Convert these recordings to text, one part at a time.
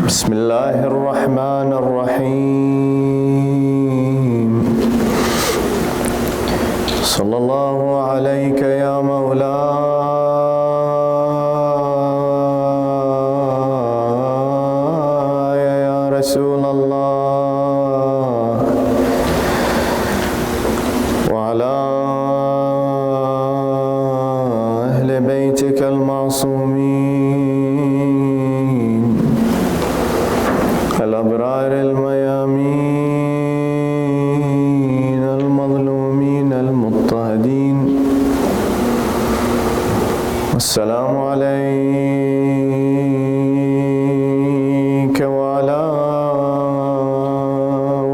بسم الله الرحمن الرحيم. صلى الله عليك يا مولاي يا رسول الله، وعلى أهل بيتك المعصومين الأبرار الميامين المظلومين المضطهدين. والسلام عليك وعلى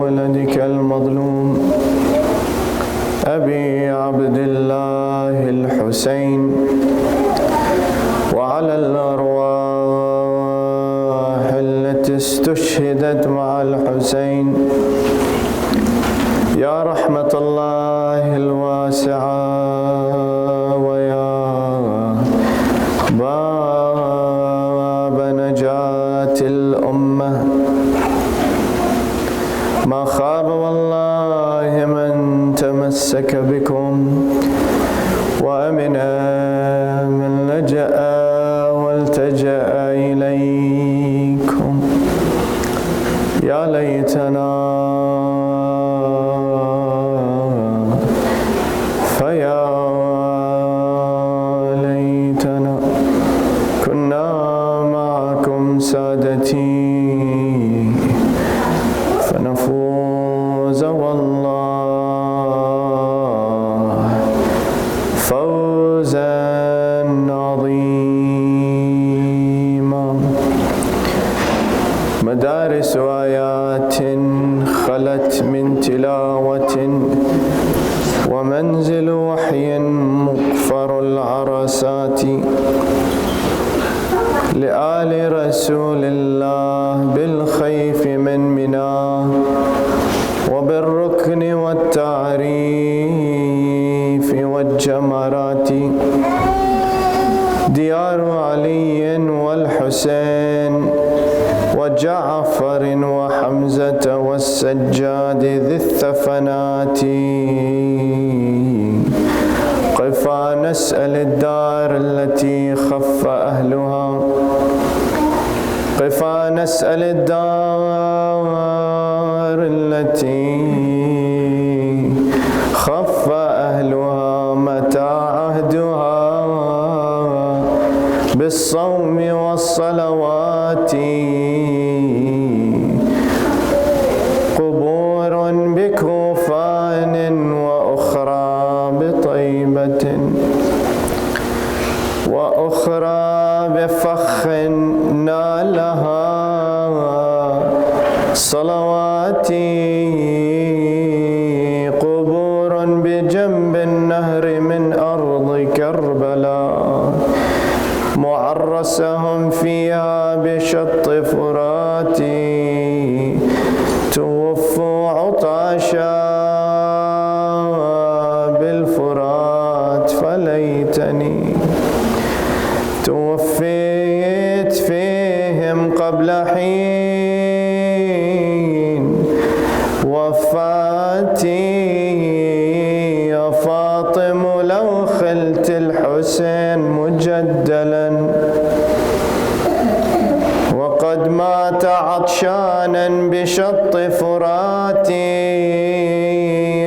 ولدك المظلوم أبي عبد الله الحسين، وعلى الأرواح التي استشهدت مع الحسين يا رحمة الله الواسعة، ويا باب نجاة الأمة. ما خاب والله من تمسك بكم، وأمن من لجأ والتجأ إليكم. يا ليتنا فيا ليتنا كنا معكم سادتي فنفوز والله فوزا عظيما. مدارس آيات خلت من تلاوة، ومنزل وحي مغفر العرسات، لآل رسول الله بالخيف من منى، وبالركن والتعريف والجمرات. ديار علي والحسين وجعفر وحمزة والسجاد ذي الثفنات. قفا نسأل الدار التي خف أهلها، قفا نسأل الدار التي خف أهلها، متى عهدها بالصوم والصلوات. قبور بكوفان وأخرى بطيبة، وأخرى بفخ نالها صلواتي. قبور بجنب النهر من أرض كربلاء، معرسهم فيها بشط فراتي. توفوا عطاشا بالفرات، فليتني توفيت فيهم قبل حين وفاتي. يا فاطم لو خلت الحسين مجدلا، وقد مات عطشانا بشط فراتي،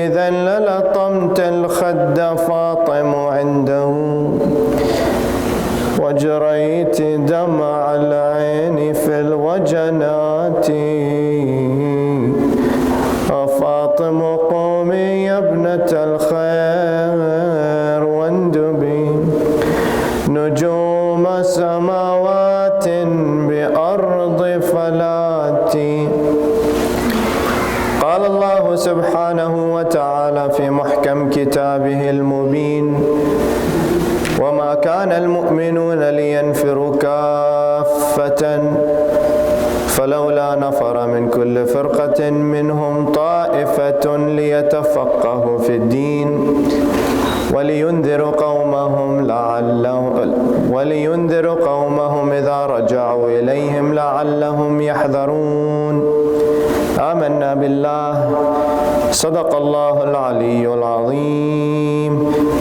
إذا للطمت الخد فاطم عنده، وجريت دمع العين في الوجنات. فاطم قومي يا ابنة الخير، واندبي نجوم سماوات بأرض فلاتي. قال الله سبحانه وتعالى في محكم كتابه المبين: وما كان المؤمنون لينفروا كافة، فلولا نفر من كل فرقة منهم طائفة ليتفقهوا في الدين ولينذروا قومهم ولينذر قومهم إذا رجعوا إليهم لعلهم يحذرون آمنا بالله صدق الله العلي العظيم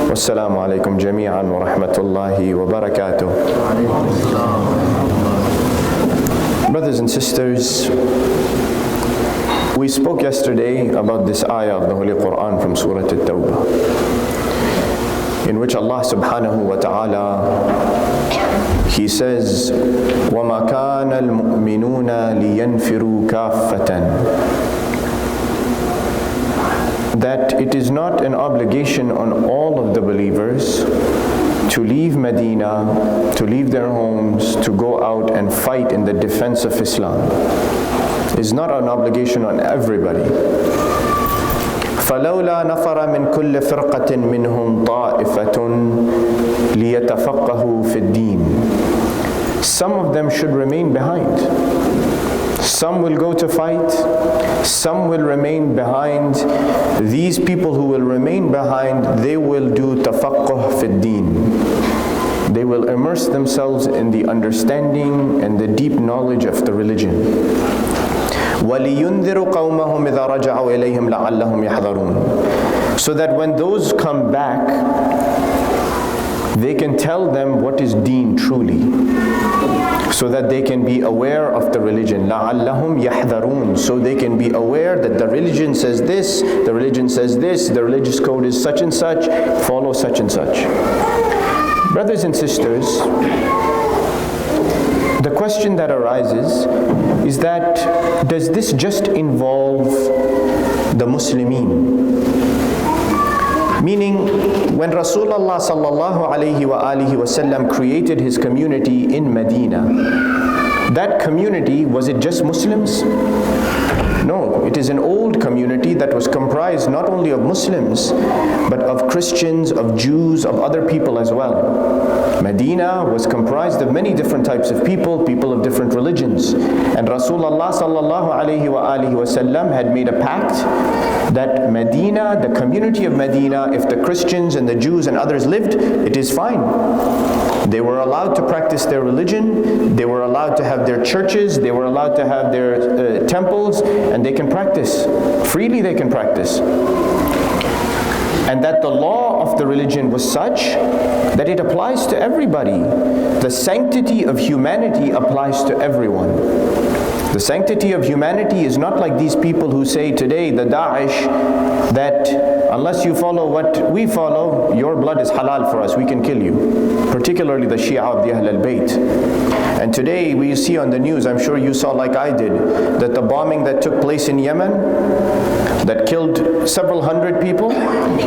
والسلام عليكم جميعا ورحمة الله وبركاته. Brothers and sisters, we spoke yesterday about this ayah of the Holy Quran from Surah At-Tawbah, in which Allah subhanahu wa ta'ala, He says, وَمَا كَانَ الْمُؤْمِنُونَ لِيَنْفِرُوا كَافَّةً, that it is not an obligation on all of the believers to leave Medina, to leave their homes, to go out and fight in the defense of Islam. It's not an obligation on everybody. فَلَوْلَا نَفَرَ مِنْ كُلِّ فِرْقَةٍ مِّنْهُمْ طَائِفَةٌ لِيَتَفَقَّهُوا فِي الدِّينِ. Some of them should remain behind. Some will go to fight, some will remain behind. These people who will remain behind, they will do tafaqquh fi ad-din. They will immerse themselves in the understanding and the deep knowledge of the religion. وَلِيُنذِرُ قَوْمَهُمْ إِذَا رَجَعُوا إِلَيْهِمْ لَعَلَّهُمْ يَحْذَرُونَ. So that when those come back, they can tell them what is deen truly, so that they can be aware of the religion. لَعَلَّهُمْ يَحْذَرُونَ. So they can be aware that the religion says this, the religion says this, the religious code is such and such, follow such and such. Brothers and sisters, the question that arises is that, does this just involve the Muslimin? Meaning, when Rasulullah sallallahu alayhi wa alihi wasallam created his community in Medina, that community, was it just Muslims? No, it is an old community that was comprised not only of Muslims, but of Christians, of Jews, of other people as well. Medina was comprised of many different types of people, people of different religions. And Rasulullah sallallahu alayhi wa alihi wasallam had made a pact that Medina, the community of Medina, if the Christians and the Jews and others lived, it is fine. They were allowed to practice their religion, they were allowed to have their churches, they were allowed to have their temples, and they can practice. Freely they can practice. And that the law of the religion was such that it applies to everybody. The sanctity of humanity applies to everyone. The sanctity of humanity is not like these people who say today, the Daesh, that unless you follow what we follow, your blood is halal for us, we can kill you. Particularly the Shia of the Ahl al-Bayt. And today we see on the news, I'm sure you saw like I did, that the bombing that took place in Yemen, that killed several hundred people,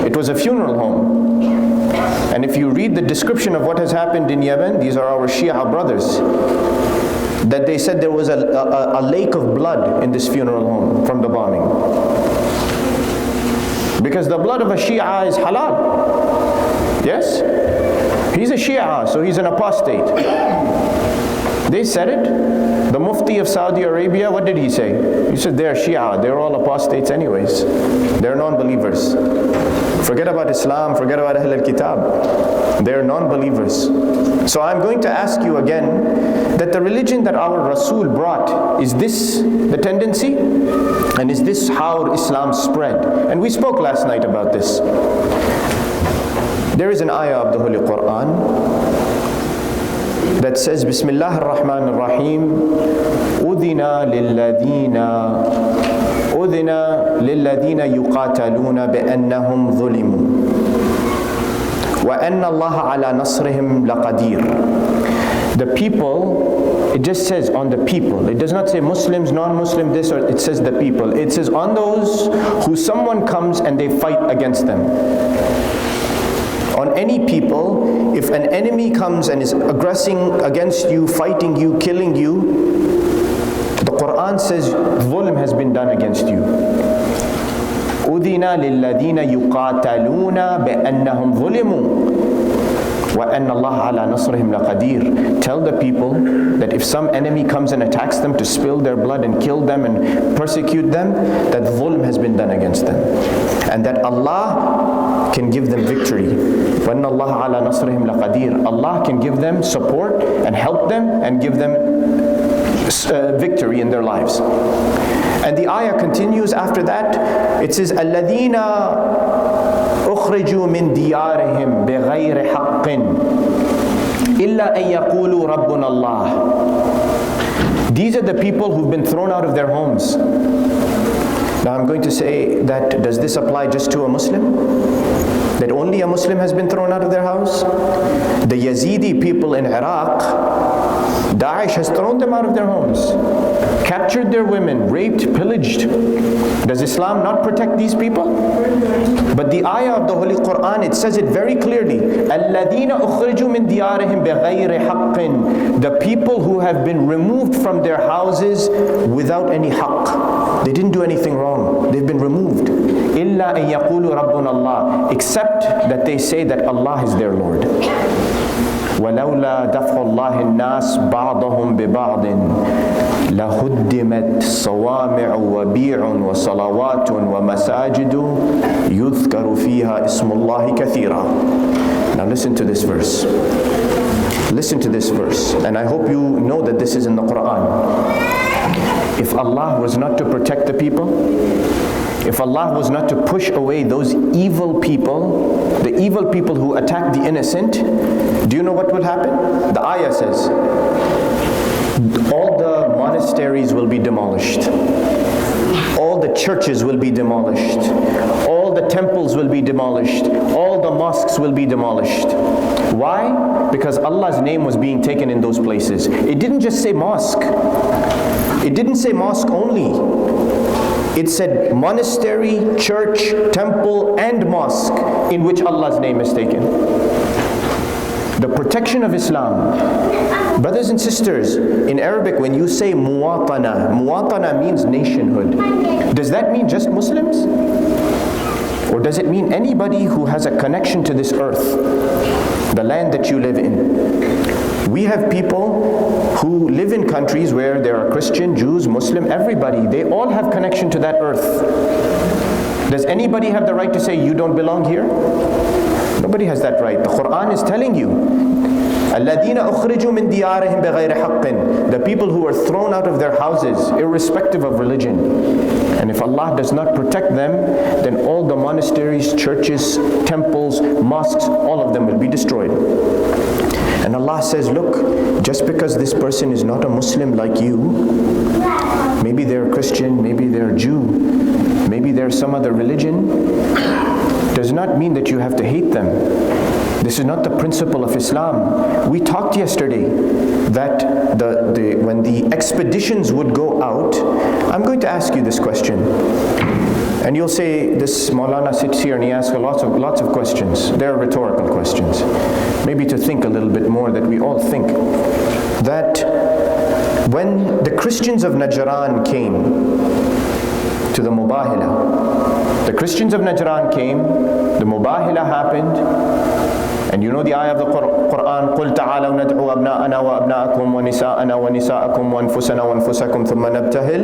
it was a funeral home. And if you read the description of what has happened in Yemen, these are our Shia brothers, that they said there was a lake of blood in this funeral home from the bombing. Because the blood of a Shia is halal. Yes? He's a Shia, so he's an apostate. They said it. The Mufti of Saudi Arabia, what did he say? He said they're Shia, they're all apostates anyways. They're non-believers. Forget about Islam, forget about Ahl al-Kitab. They're non-believers. So I'm going to ask you again, that the religion that our Rasul brought, is this the tendency? And is this how Islam spread? And we spoke last night about this. There is an ayah of the Holy Quran that says, Bismillah ar-Rahman ar-Rahim, Udhina lilladhina yuqataluna bi'annahum dhulimu wa anna Allah ala nasrihim laqadir. The people, it just says on the people. It does not say Muslims, non-Muslim, this, or it says the people. It says on those who someone comes and they fight against them. On any people, if an enemy comes and is aggressing against you, fighting you, killing you, the Quran says dhulm has been done against you. Udhina lilladhina yuqataluna bi'annahum dhulimu wa anna Allah ala nasrihim laqadir. Tell the people that if some enemy comes and attacks them to spill their blood and kill them and persecute them, that dhulm has been done against them. And that Allah can give them victory. وَإِنَّ اللَّهَ عَلَى نَصْرِهِمْ لَقَدِيرٌ. Allah can give them support and help them and give them victory in their lives. And the ayah continues after that. It says, الَّذِينَ أُخْرِجُوا مِنْ دِيَارِهِمْ بِغَيْرِ حَقٍّ إِلَّا أَنْ يَقُولُوا رَبُّنَا اللَّهُ. These are the people who've been thrown out of their homes. Now I'm going to say that, does this apply just to a Muslim? That only a Muslim has been thrown out of their house? The Yazidi people in Iraq, Daesh has thrown them out of their homes, captured their women, raped, pillaged. Does Islam not protect these people? But the ayah of the Holy Quran, it says it very clearly. الَّذِينَ أُخْرِجُوا مِنْ دِيَارِهِمْ بِغَيْرِ حَقٍّ. The people who have been removed from their houses without any haqq. They didn't do anything wrong. They've been removed. إِلَّا أَن يَقُولُوا رَبُّنَا اللَّهُ. Except that they say that Allah is their Lord. وَلَوْلَا دَفْعُ اللَّهِ النَّاسِ بَعْضَهُمْ بِبَعْضٍ لَهُدِّمَتْ صَوَامِعُ وَبِيعٌ وَصَلَوَاتٌ وَمَسَاجِدُ يُذْكَرُ فِيهَا اسْمُ اللَّهِ كَثِيرًا. Now listen to this verse. Listen to this verse. And I hope you know that this is in the Quran. If Allah was not to protect the people, if Allah was not to push away those evil people, the evil people who attack the innocent, do you know what will happen? The ayah says, all the monasteries will be demolished. All the churches will be demolished. All the temples will be demolished. All the mosques will be demolished. Why? Because Allah's name was being taken in those places. It didn't just say mosque. It didn't say mosque only. It said monastery, church, temple, and mosque in which Allah's name is taken. The protection of Islam. Brothers and sisters, in Arabic when you say muwatana, muwatana means nationhood. Does that mean just Muslims? Or does it mean anybody who has a connection to this earth, the land that you live in? We have people who live in countries where there are Christian, Jews, Muslim, everybody. They all have connection to that earth. Does anybody have the right to say you don't belong here? Nobody has that right. The Quran is telling you, الَّذِينَ أُخْرِجُوا مِنْ دِيَارِهِمْ بِغَيْرِ حَقٍّ. The people who are thrown out of their houses, irrespective of religion. And if Allah does not protect them, then all the monasteries, churches, temples, mosques, all of them will be destroyed. And Allah says, look, just because this person is not a Muslim like you, maybe they're Christian, maybe they're Jew, maybe they're some other religion, does not mean that you have to hate them. This is not the principle of Islam. We talked yesterday that when the expeditions would go out, I'm going to ask you this question. And you'll say, this Maulana sits here and he asks lots of questions. They're rhetorical questions. Maybe to think a little bit more, that we all think. That when the Christians of Najran came to the Mubahila, the Christians of Najran came, the Mubahila happened, and you know the ayah of the Quran, قُلْ تَعَالَوْ نَدْعُوا أَبْنَاءَنَا وَأَبْنَاءَكُمْ وَنِسَاءَنَا وَنِسَاءَكُمْ وَأَنفُسَنَا وَأَنفُسَكُمْ ثُمَّ نَبْتَهِلْ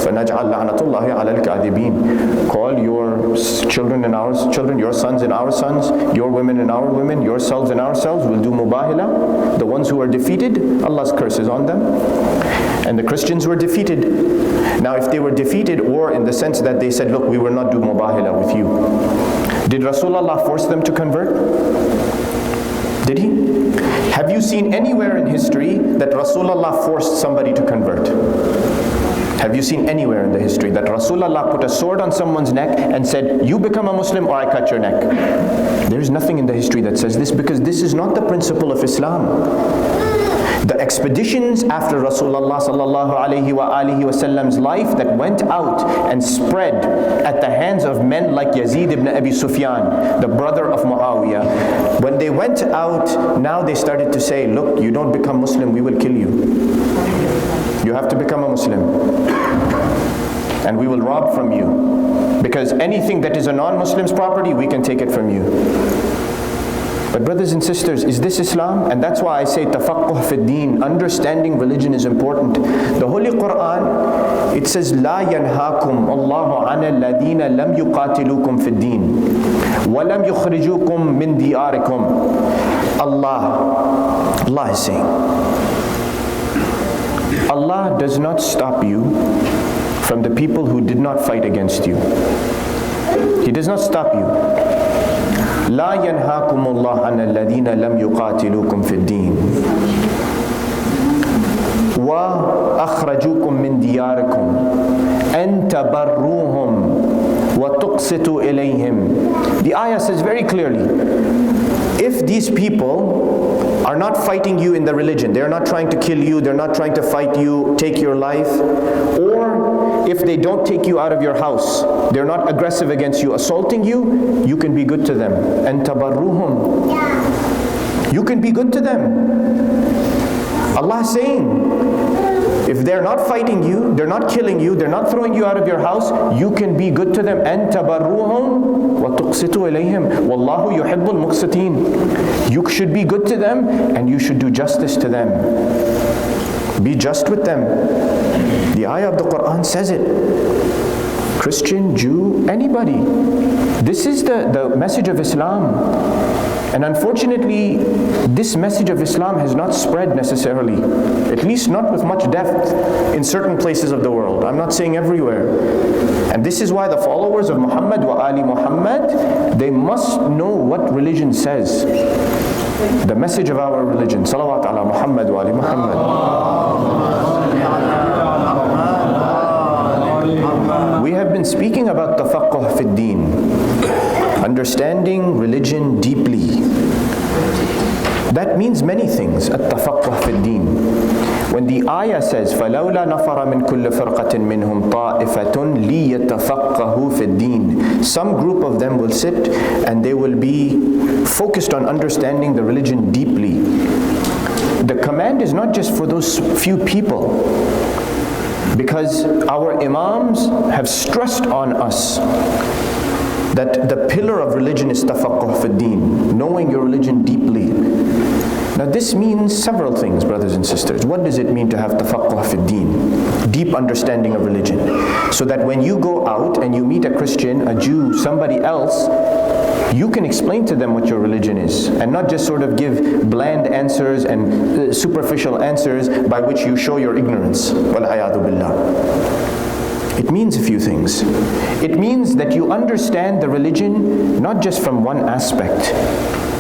فَنَجْعَلْ لَعْنَةَ اللَّهِ عَلَى الْكَاذِبِينَ. Call your children and our children, your sons and our sons, your women and our women, yourselves and ourselves. We'll do mubahila. The ones who are defeated, Allah's curse is on them. And the Christians were defeated. Now if they were defeated, or in the sense that they said, look, we will not do mubahila with you, did Rasulullah force them to convert? Did he? Have you seen anywhere in history that Rasulullah forced somebody to convert? Have you seen anywhere in the history that Rasulullah put a sword on someone's neck and said, you become a Muslim or I cut your neck? There is nothing in the history that says this, because this is not the principle of Islam. The expeditions after Rasulullah sallallahu alaihi wasallam's life that went out and spread at the hands of men like Yazid ibn Abi Sufyan, the brother of Muawiyah, when they went out, now they started to say, look, you don't become Muslim, we will kill you. You have to become a Muslim. And we will rob from you. Because anything that is a non-Muslim's property, we can take it from you. But brothers and sisters, is this Islam? And that's why I say tafaqquh fi deen, understanding religion is important. The Holy Quran, it says, لا ينهاكم الله عن الذين لم يقاتلوكم في الدين ولم يخرجوكم من دياركم. Allah is saying, Allah does not stop you from the people who did not fight against you. He does not stop you. لا ينهاكم الله عن الذين لم يقاتلوكم في الدين وأخرجوكم من دياركم أن تبروهم وتقسطوا إليهم. The ayah says very clearly, if these people are not fighting you in the religion, they're not trying to kill you, they're not trying to fight you, take your life, or if they don't take you out of your house, they're not aggressive against you, assaulting you, you can be good to them. And tabarruhum, you can be good to them. Allah is saying, if they're not fighting you, they're not killing you, they're not throwing you out of your house, you can be good to them. And tabarruhum wa tuqsitu ilayhim wallahu yuhibbul muqsitin. You should be good to them and you should do justice to them. Be just with them. The ayah of the Quran says it. Christian, Jew, anybody. This is the message of Islam. And unfortunately, this message of Islam has not spread necessarily, at least not with much depth in certain places of the world. I'm not saying everywhere. And this is why the followers of Muhammad wa Ali Muhammad, they must know what religion says. The message of our religion. Salawat ala Muhammad wa Ali Muhammad. We have been speaking about tafaqquh fi deen, understanding religion deeply. That means many things, at-tafaqquh fi deen. When the ayah says, فَلَوْلَا نَفَرَ مِنْ كُلِّ فِرْقَةٍ مِّنْهُمْ طَائِفَةٌ لِيَتَفَقَّهُوا فِي الدِّينِ. Some group of them will sit and they will be focused on understanding the religion deeply. The command is not just for those few people, because our imams have stressed on us that the pillar of religion is tafaqquh fi deen, knowing your religion deeply. Now this means several things, brothers and sisters. What does it mean to have tafaqquh fi deen? Deep understanding of religion. So that when you go out and you meet a Christian, a Jew, somebody else, you can explain to them what your religion is, and not just sort of give bland answers and superficial answers by which you show your ignorance. Wal-'ayadu billah. It means a few things. It means that you understand the religion not just from one aspect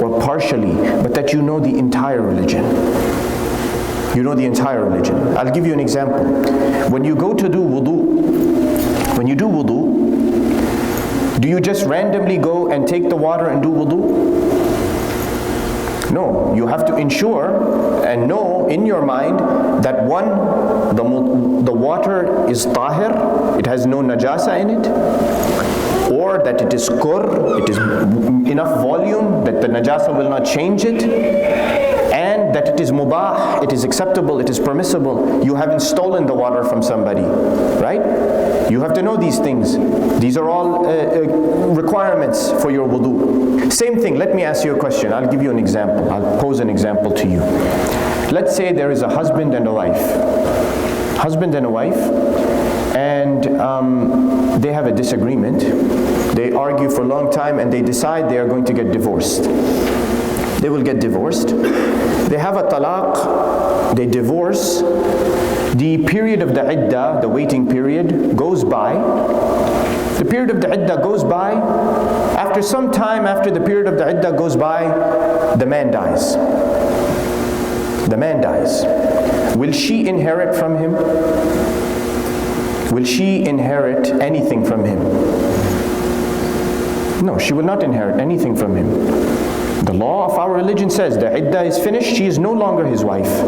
or partially, but that you know the entire religion. You know the entire religion. I'll give you an example. When you go to do wudu, when you do wudu, do you just randomly go and take the water and do wudu? No, you have to ensure and know in your mind that one, the water is tahir, it has no najasa in it, or that it is qur, it is enough volume that the najasa will not change it, and that it is mubah, it is acceptable, it is permissible. You haven't stolen the water from somebody, right? You have to know these things. These are all requirements for your wudu. Same thing, let me ask you a question. I'll give you an example. I'll pose an example to you. Let's say there is a husband and a wife. Husband and a wife, and they have a disagreement. They argue for a long time and they decide they are going to get divorced. They will get divorced. They have a talaq, they divorce. The period of the iddah, the waiting period, goes by. The period of the iddah goes by. After some time, after the period of the iddah goes by, the man dies. The man dies. Will she inherit from him? Will she inherit anything from him? No, she will not inherit anything from him. The law of our religion says the iddah is finished, she is no longer his wife.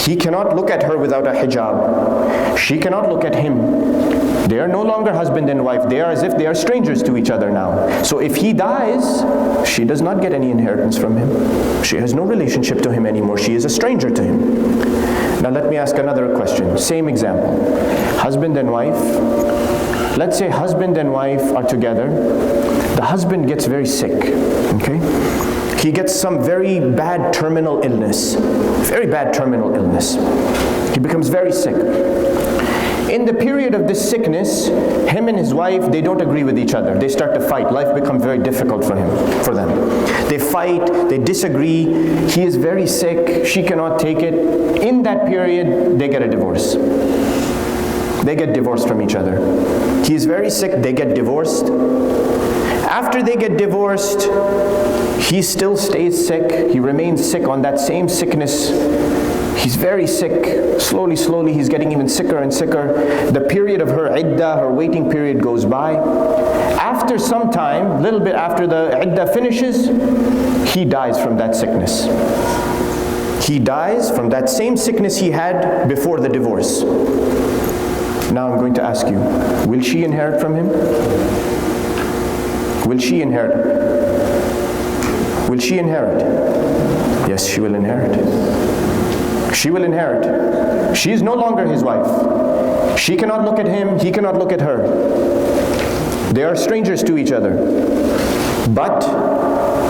He cannot look at her without a hijab. She cannot look at him. They are no longer husband and wife. They are as if they are strangers to each other now. So if he dies, she does not get any inheritance from him. She has no relationship to him anymore. She is a stranger to him. Now let me ask another question. Same example. Husband and wife. Let's say husband and wife are together. The husband gets very sick. Okay? he gets some very bad terminal illness. Very bad terminal illness. He becomes very sick. In the period of this sickness, him and his wife, they don't agree with each other. They start to fight. Life becomes very difficult for them. They fight, they disagree. He is very sick, she cannot take it. In that period, they get a divorce. They get divorced from each other. He is very sick, they get divorced. After they get divorced, he still stays sick. He remains sick on that same sickness. He's very sick. Slowly, he's getting even sicker and sicker. The period of her iddah, her waiting period, goes by. After some time, little bit after the iddah finishes, he dies from that sickness. He dies from that same sickness he had before the divorce. Now I'm going to ask you, will she inherit from him? Will she inherit? Will she inherit? Yes, she will inherit. She will inherit. She is no longer his wife. She cannot look at him, he cannot look at her. They are strangers to each other. But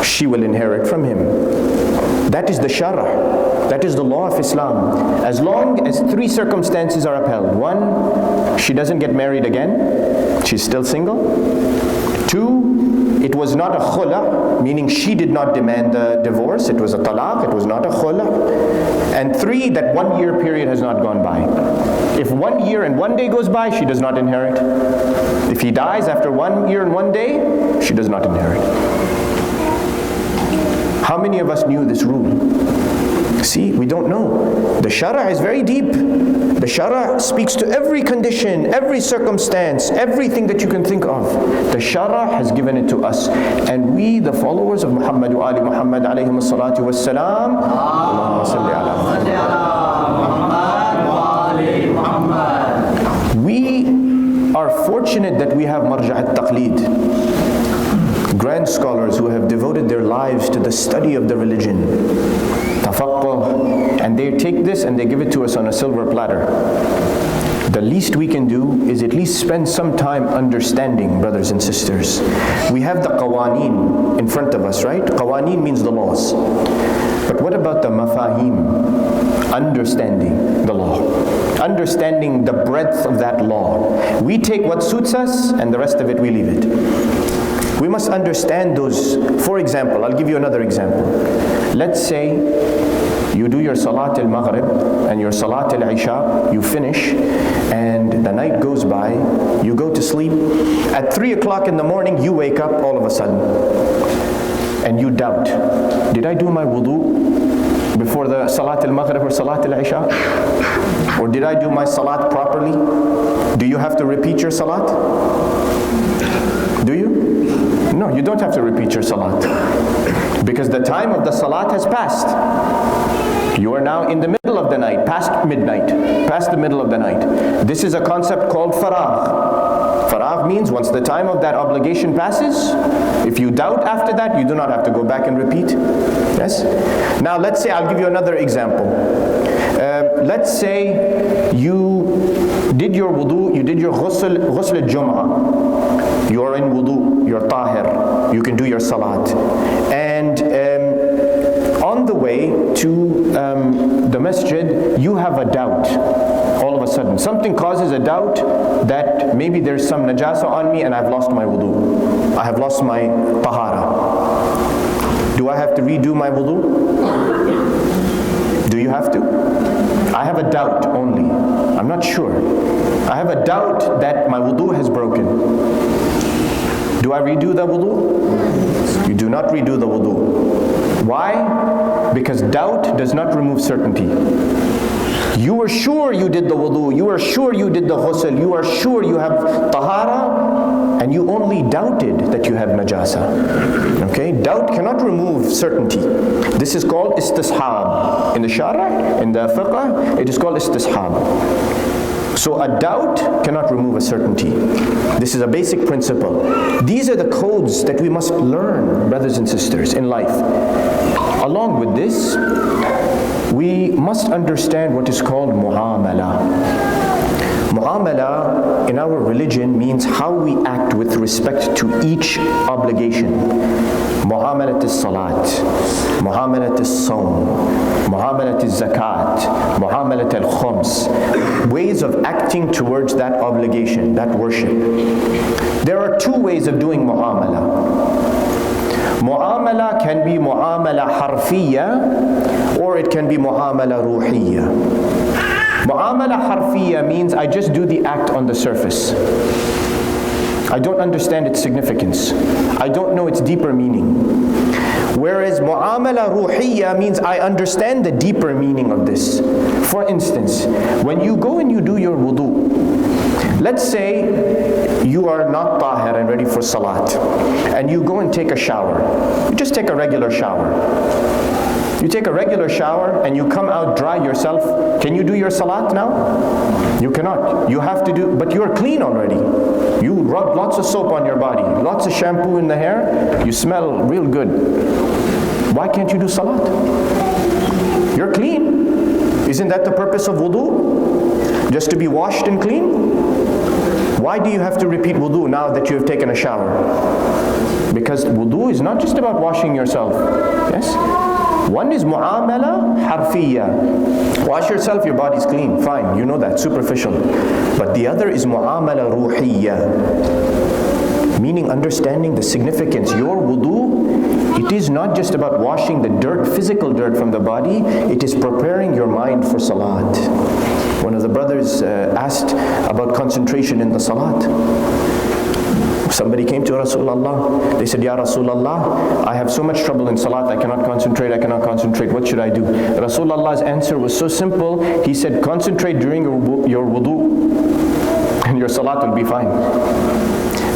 she will inherit from him. That is the shara'. That is the law of Islam. As long as three circumstances are upheld. One, she doesn't get married again. She's still single. Two, it was not a khula', meaning she did not demand the divorce. It was a talaq, it was not a khula'. And three, that 1 year period has not gone by. If 1 year and 1 day goes by, she does not inherit. If he dies after 1 year and 1 day, she does not inherit. How many of us knew this rule? See, we don't know. The shara' is very deep. The shara' speaks to every condition, every circumstance, everything that you can think of. The shara' has given it to us. And we, the followers of Muhammad wa ali Muhammad alayhim as-salatu was-salam, Allahumma salli ala Muhammad. We are fortunate that we have marja' at-taqleed. Grand scholars who have devoted their lives to the study of the religion. Tafaqqah, and they take this and they give it to us on a silver platter. The least we can do is at least spend some time understanding, brothers and sisters. We have the qawaneen in front of us, right? Qawaneen means the laws. But what about the mafahim? Understanding the law. Understanding the breadth of that law. We take what suits us and the rest of it we leave it. We must understand those. For example, I'll give you another example. Let's say you do your Salat al-Maghrib and your Salat al-Isha, you finish, and the night goes by, you go to sleep. At 3 o'clock in the morning, you wake up all of a sudden, and you doubt, did I do my wudu before the Salat al-Maghrib or Salat al-Isha? Or did I do my Salat properly? Do you have to repeat your Salat? Do you? No, you don't have to repeat your salat. Because the time of the salat has passed. You are now in the middle of the night, past midnight, past the middle of the night. This is a concept called faragh. Faragh means once the time of that obligation passes, if you doubt after that, you do not have to go back and repeat. Yes? Now let's say, I'll give you another example. Let's say you did your wudu, you did your ghusl al-jum'ah. You are in wudu, you're tahir, you can do your salat. And on the way to the masjid, you have a doubt. All of a sudden, something causes a doubt that maybe there's some najasa on me and I've lost my wudu. I have lost my tahara. Do I have to redo my wudu? Do you have to? I have a doubt only. I'm not sure. I have a doubt that my wudu has broken. Do I redo the wudu? You do not redo the wudu. Why? Because doubt does not remove certainty. You were sure you did the wudu, you were sure you did the ghusl, you are sure you have tahara, and you only doubted that you have najasa. Okay? Doubt cannot remove certainty. This is called istishab. In the shara', in the fiqh, it is called istishab. So a doubt cannot remove a certainty. This is a basic principle. These are the codes that we must learn, brothers and sisters, in life. Along with this, we must understand what is called mu'amala. Mu'amala in our religion means how we act with respect to each obligation. Muamalat al-salat, Muamalat al-sawm, Muamalat al-zakat, Muamalat al-khums. Ways of acting towards that obligation, that worship. There are two ways of doing muamala. Muamala can be muamala harfiya, or it can be muamala ruhiya. Muamala harfiya means I just do the act on the surface. I don't understand its significance. I don't know its deeper meaning. Whereas mu'amala ruhiyya means I understand the deeper meaning of this. For instance, when you go and you do your wudu, let's say you are not tahir and ready for salat, and you go and take a shower. You just take a regular shower. You take a regular shower and you come out dry yourself. Can you do your salat now? You cannot. You have to do, but you're clean already. You rub lots of soap on your body, lots of shampoo in the hair, you smell real good. Why can't you do salat? You're clean. Isn't that the purpose of wudu? Just to be washed and clean? Why do you have to repeat wudu now that you have taken a shower? Because wudu is not just about washing yourself. Yes? One is mu'amala harfiya. Wash yourself, your body's clean, fine, you know that, superficial. But the other is mu'amala ruhiya, meaning understanding the significance. Your wudu, it is not just about washing the dirt, physical dirt from the body, it is preparing your mind for salat. One of the brothers asked about concentration in the salat. Somebody came to Rasulullah. They said, Ya Rasulullah, I have so much trouble in salat, I cannot concentrate, what should I do? Rasulullah's answer was so simple. He said, concentrate during your wudu and your salat will be fine.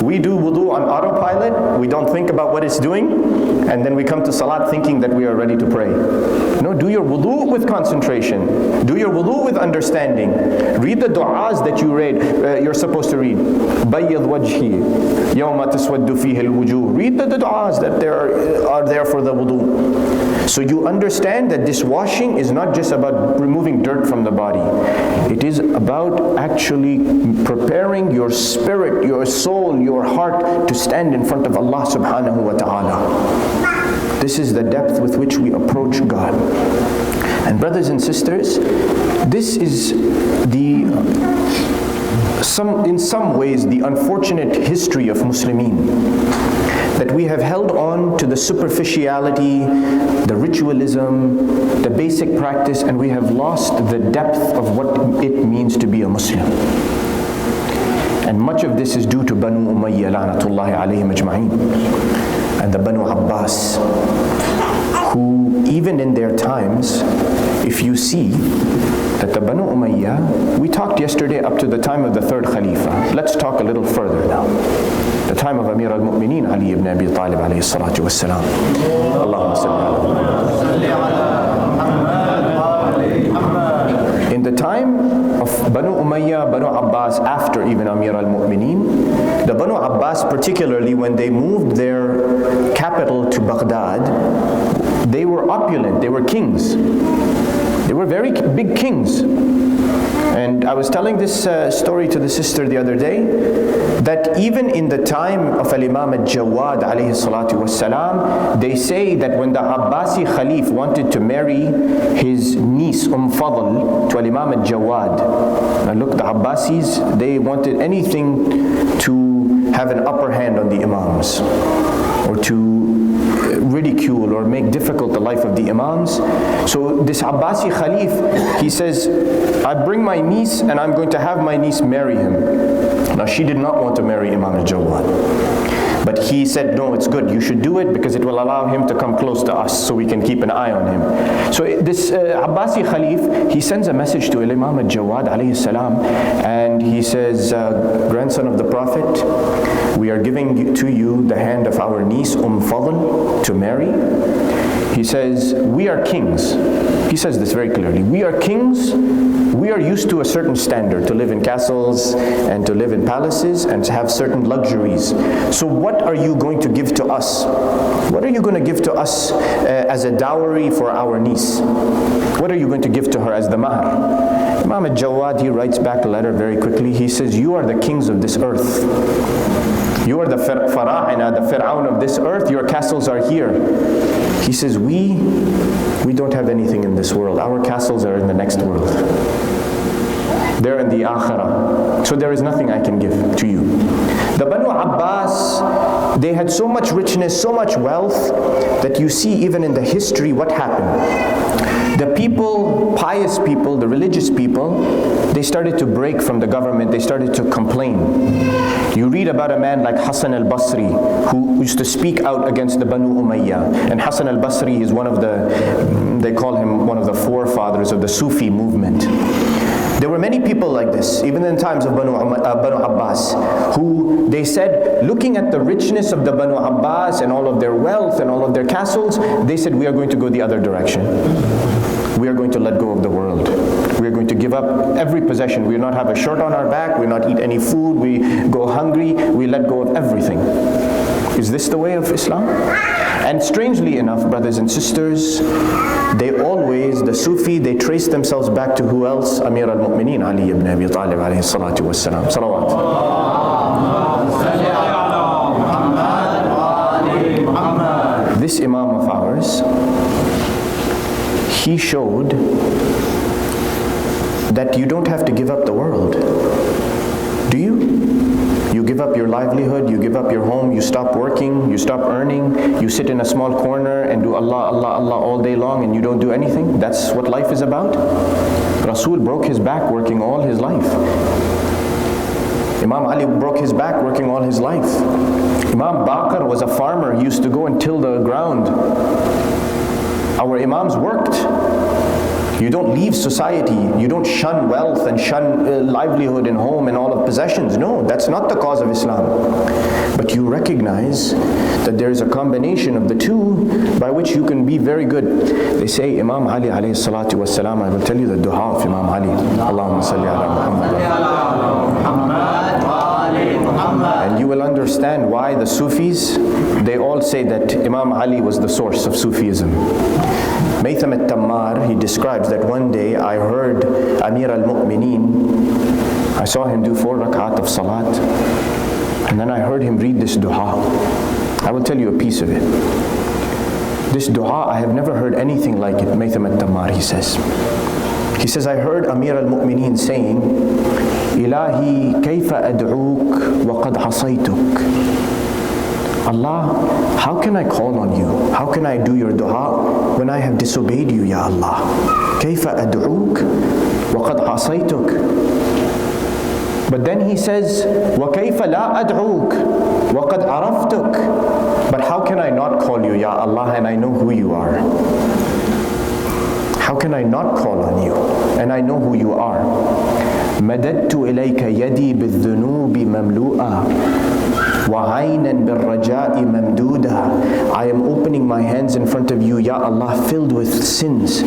We do wudu on autopilot, we don't think about what it's doing, and then we come to salat thinking that we are ready to pray. No, do your wudu with concentration. Do your wudu with understanding. Read the du'as that you're supposed to read. Bayyad wajhi, yawma taswaddu fihi al-wujuh. Read the du'as that are there for the wudu. So you understand that this washing is not just about removing dirt from the body. It is about actually preparing your spirit, your soul, your heart to stand in front of Allah subhanahu wa ta'ala. This is the depth with which we approach God. And brothers and sisters, this is in some ways the unfortunate history of Muslimin, that we have held on to the superficiality, the ritualism, the basic practice, and we have lost the depth of what it means to be a Muslim. And much of this is due to Banu Umayyah la'natullahi alayhim ajma'een, and the Banu Abbas, who even in their times, if you see that the Banu Umayyah, we talked yesterday up to the time of the third Khalifa. Let's talk a little further now. The time of Amir al-Mu'mineen Ali ibn Abi Talib alayhi salatu wassalam. Allahumma salli ala. In the time of Banu Umayyah, Banu Abbas, after even Amir al-Mu'mineen, the Banu Abbas particularly, when they moved their capital to Baghdad, they were opulent, they were kings. They were very big kings. And I was telling this story to the sister the other day, that even in the time of Al-Imam al-Jawad alayhi salatu wassalam, they say that when the Abbasi Khalif wanted to marry his niece Fadl to Al-Imam al-Jawad, now look, the Abbasis, they wanted anything to have an upper hand on the Imams, or to ridicule or make difficult the life of the Imams. So this Abbasi Khalif, he says, I bring my niece and I'm going to have my niece marry him. Now she did not want to marry Imam al-Jawad, but he said, no, it's good, you should do it because it will allow him to come close to us so we can keep an eye on him. So this Abbasi Khalif, he sends a message to Imam al-Jawad alayhi salam, and he says, grandson of the Prophet, we are giving to you the hand of our niece Fadl to marry. He says, we are kings. He says this very clearly. We are kings. We are used to a certain standard, to live in castles and to live in palaces and to have certain luxuries. So what are you going to give to us? What are you going to give to us as a dowry for our niece? What are you going to give to her as the mahar? Imam al-Jawad, he writes back a letter very quickly. He says, you are the kings of this earth. You are the fara'ina, the Fir'aun of this earth, your castles are here. He says, we don't have anything in this world. Our castles are in the next world. They're in the akhirah. So there is nothing I can give to you. The Banu Abbas, they had so much richness, so much wealth, that you see even in the history what happened. The people, pious people, the religious people, they started to break from the government, they started to complain. You read about a man like Hassan al-Basri, who used to speak out against the Banu Umayyah. And Hassan al-Basri is one of they call him one of the forefathers of the Sufi movement. There were many people like this, even in times of Banu Abbas, who they said, looking at the richness of the Banu Abbas and all of their wealth and all of their castles, they said, we are going to go the other direction. We are going to let go of the world. We are going to give up every possession. We will not have a shirt on our back. We will not eat any food. We go hungry. We let go of everything. Is this the way of Islam? And strangely enough, brothers and sisters, the Sufi, they trace themselves back to who else? Amir al-Mu'mineen, Ali ibn Abi Talib alayhi salatu wassalam. Salawat. This Imam of ours, he showed that you don't have to give up the world. Do you? You give up your livelihood, you give up your home, you stop working, you stop earning, you sit in a small corner and do Allah, Allah, Allah all day long and you don't do anything. That's what life is about. Rasul broke his back working all his life. Imam Ali broke his back working all his life. Imam Baqir was a farmer. He used to go and till the ground. Our Imams worked. You don't leave society. You don't shun wealth and shun livelihood and home and all of possessions. No, that's not the cause of Islam. But you recognize that there is a combination of the two by which you can be very good. They say Imam Ali alayhi salatu wassalam, I will tell you the dua of Imam Ali. Allahumma salli ala Muhammad. And you will understand why the Sufis, they all say that Imam Ali was the source of Sufism. Maytham al-Tammar, he describes that one day I heard Amir al-Mu'mineen, I saw him do 4 rak'at of salat, and then I heard him read this dua. I will tell you a piece of it. This dua, I have never heard anything like it. Maytham al-Tammar, he says. He says, I heard Amir al-Mu'mineen saying, Ilahi kayfa ad'uk wa qad asaytuk. Allah, how can I call on you? How can I do your dua when I have disobeyed you, Ya Allah? Kayfa ad'uk wa qad asaytuk. But then he says, wa kayfa la ad'uk wa qad araftuk. But how can I not call you, Ya Allah, and I know who you are? How can I not call on you and I know who you are? مددت إليك يدي بالذنوب مملوءة وعينا بالرجاء ممدودة. I am opening my hands in front of you, Ya Allah, filled with sins.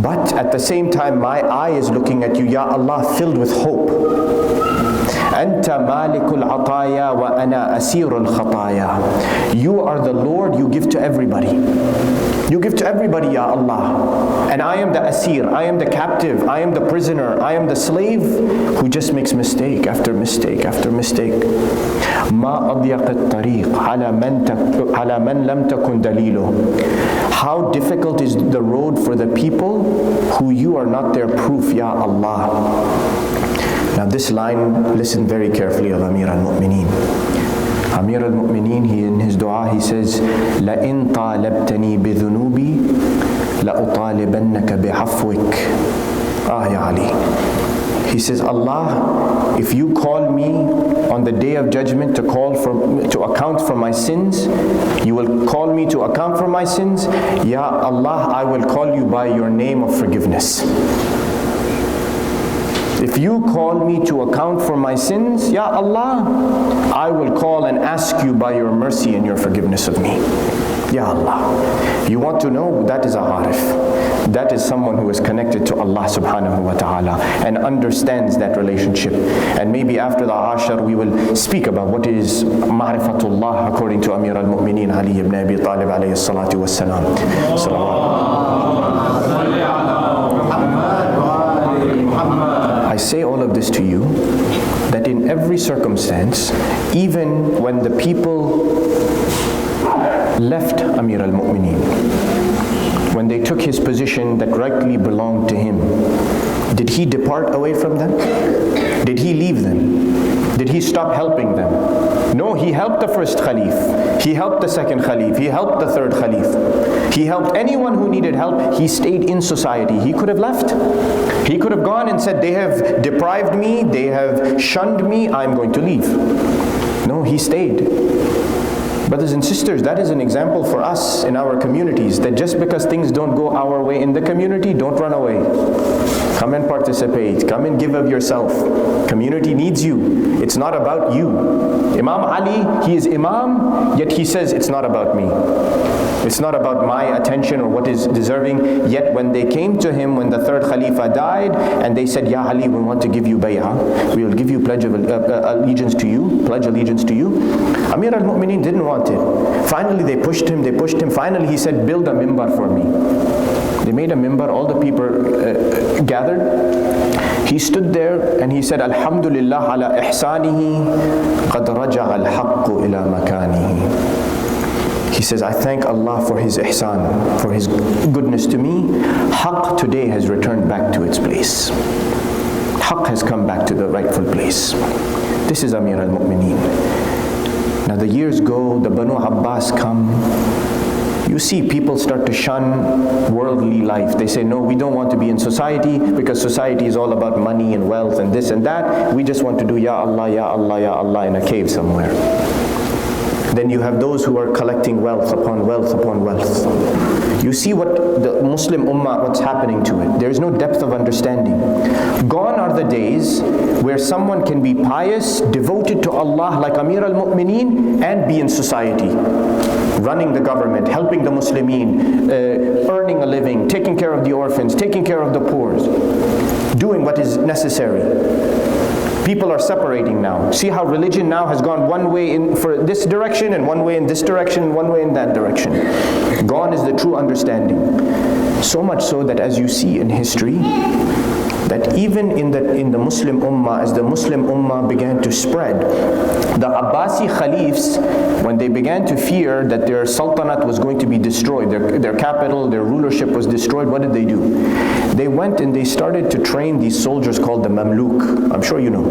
But at the same time, my eye is looking at you, Ya Allah, filled with hope. أنت مالك العطايا وأنا أسير الخطايا. You are the Lord, you give to everybody. You give to everybody, Ya Allah. And I am the asir, I am the captive, I am the prisoner, I am the slave who just makes mistake after mistake after mistake. ما أضيق الطريق على من لم تكن دليله. How difficult is the road for the people who you are not their proof, Ya Allah. Now this line, listen very carefully of Amir al-Mu'mineen. Amir al-Mu'mineen, he in his dua, he says, لَإِن طَالَبْتَنِي بِذُنُوبِي لَأُطَالِبَنَّكَ بِعَفْوِكَ. Ya Ali. He says, Allah, if you call me on the day of judgment to account for my sins, you will call me to account for my sins. Ya Allah, I will call you by your name of forgiveness. If you call me to account for my sins, Ya Allah, I will call and ask you by your mercy and your forgiveness of me. Ya Allah. You want to know? That is a arif. That is someone who is connected to Allah subhanahu wa ta'ala and understands that relationship. And maybe after the ashar we will speak about what is ma'rifatullah according to Amir al-Mu'mineen Ali ibn Abi Talib alayhi salatu wassalam. I say all of this to you, that in every circumstance, even when the people left Amir al-Mu'mineen, when they took his position that rightly belonged to him, did he depart away from them? Did he leave them? Did he stop helping them? No, he helped the first Khalif. He helped the second Khalif. He helped the third Khalif. He helped anyone who needed help. He stayed in society. He could have left. He could have gone and said, they have deprived me, they have shunned me, I'm going to leave. No, he stayed. Brothers and sisters, that is an example for us in our communities, that just because things don't go our way in the community, don't run away. Come and participate. Come and give of yourself. Community needs you. It's not about you. Imam Ali, he is Imam, yet he says it's not about me. It's not about my attention or what is deserving. Yet when they came to him, when the third Khalifa died, and they said, Ya Ali, we want to give you bay'ah. We will give you pledge of allegiance to you, pledge allegiance to you. Amir al-Mu'mineen didn't want it. Finally they pushed him. Finally he said, build a mimbar for me. They made a mimbar, all the people gathered. He stood there and he said, Alhamdulillah ala ihsanihi qad raja'a al-haqqu ila makanihi. He says, I thank Allah for His ihsan, for His goodness to me. Haqq today has returned back to its place. Haqq has come back to the rightful place. This is Amir al-Mu'mineen. Now the years go, the Banu Abbas come. You see people start to shun worldly life. They say, no, we don't want to be in society because society is all about money and wealth and this and that. We just want to do Ya Allah, Ya Allah, Ya Allah in a cave somewhere. Then you have those who are collecting wealth upon wealth upon wealth. You see what the Muslim Ummah, what's happening to it. There is no depth of understanding. Gone are the days where someone can be pious, devoted to Allah like Amir al-Mu'mineen, and be in society, running the government, helping the Muslimin, earning a living, taking care of the orphans, taking care of the poor, doing what is necessary. People are separating now. See how religion now has gone one way in for this direction, and one way in this direction, and one way in that direction. Gone is the true understanding. So much so that as you see in history, that even in the Muslim Ummah, as the Muslim Ummah began to spread, the Abbasi Khalifs, when they began to fear that their sultanate was going to be destroyed, their capital, their rulership was destroyed, what did they do? They went and they started to train these soldiers called the Mamluk. I'm sure you know.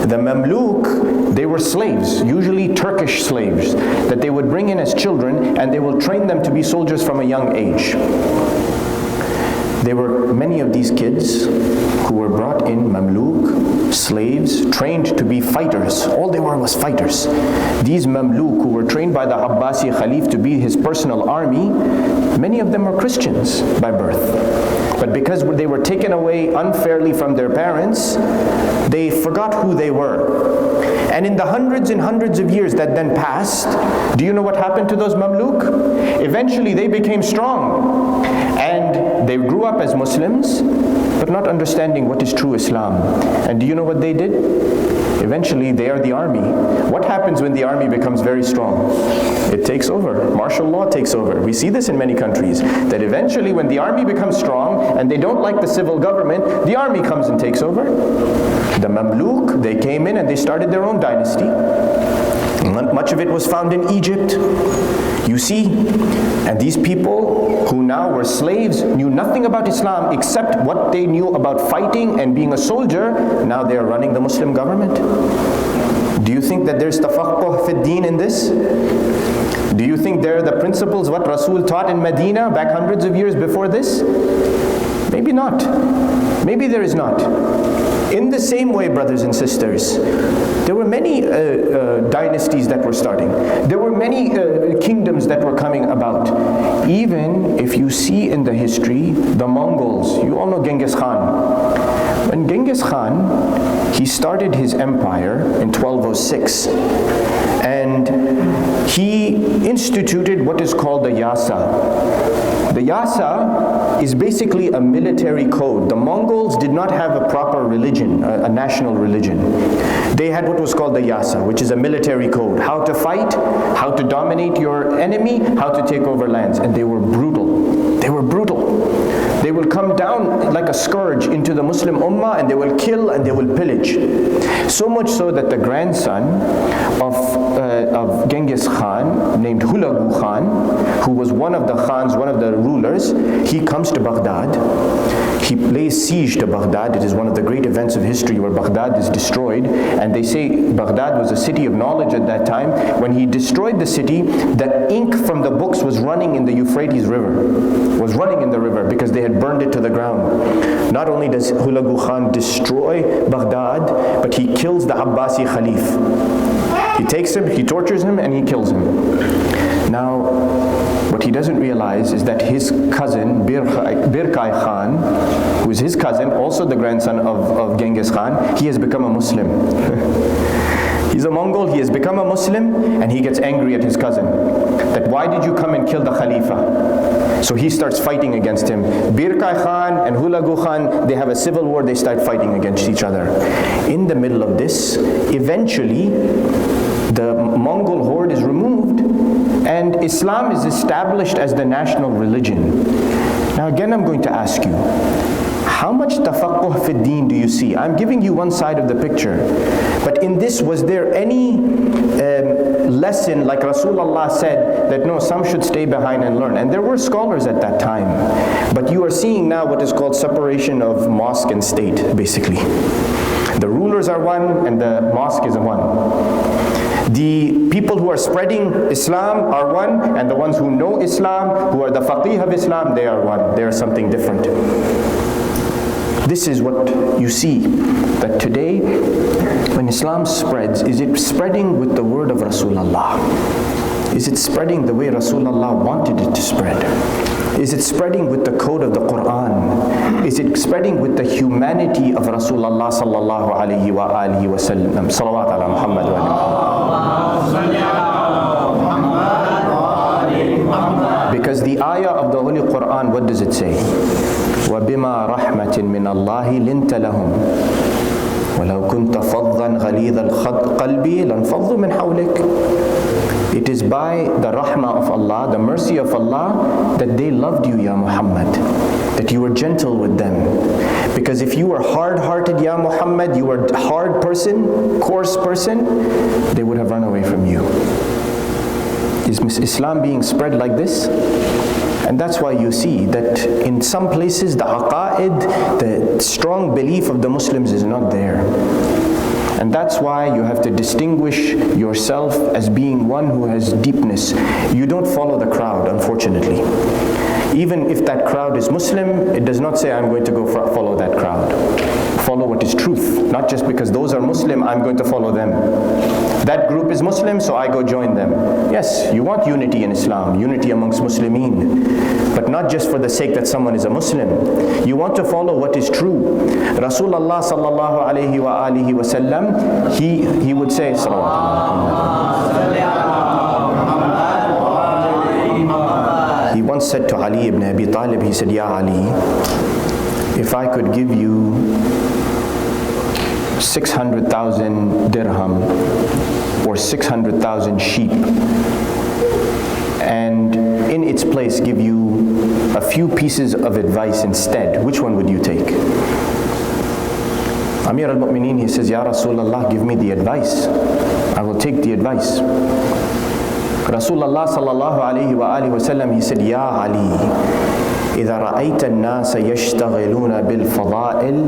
The Mamluk, they were slaves, usually Turkish slaves, that they would bring in as children, and they will train them to be soldiers from a young age. There were many of these kids who were brought in, Mamluk, slaves, trained to be fighters. All they were was fighters. These Mamluk who were trained by the Abbasi Khalif to be his personal army, many of them were Christians by birth. But because they were taken away unfairly from their parents, they forgot who they were. And in the hundreds and hundreds of years that then passed, do you know what happened to those Mamluk? Eventually they became strong. And they grew up as Muslims, but not understanding what is true Islam. And do you know what they did? Eventually they are the army. What happens when the army becomes very strong? It takes over. Martial law takes over. We see this in many countries, that eventually when the army becomes strong and they don't like the civil government, the army comes and takes over. The Mamluk, they came in and they started their own dynasty. Much of it was found in Egypt. You see, and these people who now were slaves knew nothing about Islam except what they knew about fighting and being a soldier. Now they are running the Muslim government. Do you think that there's tafaqquh fi deen in this? Do you think there are the principles what Rasul taught in Medina back hundreds of years before this? Maybe not. Maybe there is not. In the same way, brothers and sisters, there were many dynasties that were starting. There were many kingdoms that were coming about. Even if you see in the history, the Mongols, you all know Genghis Khan. When Genghis Khan, he started his empire in 1206, and he instituted what is called the Yasa. The Yasa is basically a military code. The Mongols did not have a proper religion, a national religion. They had what was called the Yasa, which is a military code. How to fight, how to dominate your enemy, how to take over lands. And they were brutal. They were brutal. They will come down like a scourge into the Muslim Ummah, and they will kill and they will pillage. So much so that the grandson of Genghis Khan, named Hulagu Khan, who was one of the Khans, one of the rulers, he comes to Baghdad. He lays siege to Baghdad. It is one of the great events of history where Baghdad is destroyed. And they say Baghdad was a city of knowledge at that time. When he destroyed the city, the ink from the books was running in the Euphrates River. Was running in the river because they had burned it to the ground. Not only does Hulagu Khan destroy Baghdad, but he kills the Abbasi Khalif. He takes him, he tortures him, and he kills him. Now, what he doesn't realize is that his cousin, Birkai Khan, who is his cousin, also the grandson of Genghis Khan, he has become a Muslim. He's a Mongol, he has become a Muslim, and he gets angry at his cousin. That why did you come and kill the Khalifa? So he starts fighting against him. Birkai Khan and Hulagu Khan, they have a civil war, they start fighting against each other. In the middle of this, eventually, the Mongol horde is removed, and Islam is established as the national religion. Now again, I'm going to ask you, how much tafaqquh fi deen do you see? I'm giving you one side of the picture. But in this, was there any lesson, like Rasulullah said, that no, some should stay behind and learn? And there were scholars at that time. But you are seeing now what is called separation of mosque and state, basically. The rulers are one, and the mosque is one. The people who are spreading Islam are one, and the ones who know Islam, who are the faqih of Islam, they are one. They are something different. This is what you see, that today, when Islam spreads, is it spreading with the word of Rasulullah? Is it spreading the way Rasulullah wanted it to spread? Is it spreading with the code of the Quran? Is it spreading with the humanity of Rasulullah sallallahu alayhi wa alihi wa sallam? Salawat ala Muhammad wa Muhammad. Because the ayah of the Holy Quran, what does it say? وَبِمَا رَحْمَةٍ مِّنَ اللَّهِ لِنْتَ لَهُمْ وَلَوْ كُنْتَ فَضًّا غَلِيظَ الْقَلْبِ لَانْفَضُّوا مِنْ حَوْلِكَ. It is by the rahmah of Allah, the mercy of Allah, that they loved you, Ya Muhammad, that you were gentle with them. Because if you were hard-hearted, Ya Muhammad, you were a hard person, coarse person, they would have run away from you. Is Islam being spread like this? And that's why you see that in some places the aqa'id, the strong belief of the Muslims is not there. And that's why you have to distinguish yourself as being one who has deepness. You don't follow the crowd, unfortunately. Even if that crowd is Muslim, it does not say I'm going to go follow that crowd. Follow what is truth. Not just because those are Muslim, I'm going to follow them. That group is Muslim, so I go join them. Yes, you want unity in Islam, unity amongst Muslimin, but not just for the sake that someone is a Muslim. You want to follow what is true. Rasulullah sallallahu alayhi wa alihi wa sallam, he would say, he once said to Ali ibn Abi Talib, he said, Ya Ali, if I could give you 600,000 dirham or 600,000 sheep, and in its place give you a few pieces of advice instead, which one would you take? Amir al-Mu'mineen, he says, Ya Rasulullah, give me the advice. I will take the advice. Rasulullah sallallahu alayhi wa alihi wa sallam, he said, Ya Ali, إذا رأيت الناس يشتغلون بالفضائل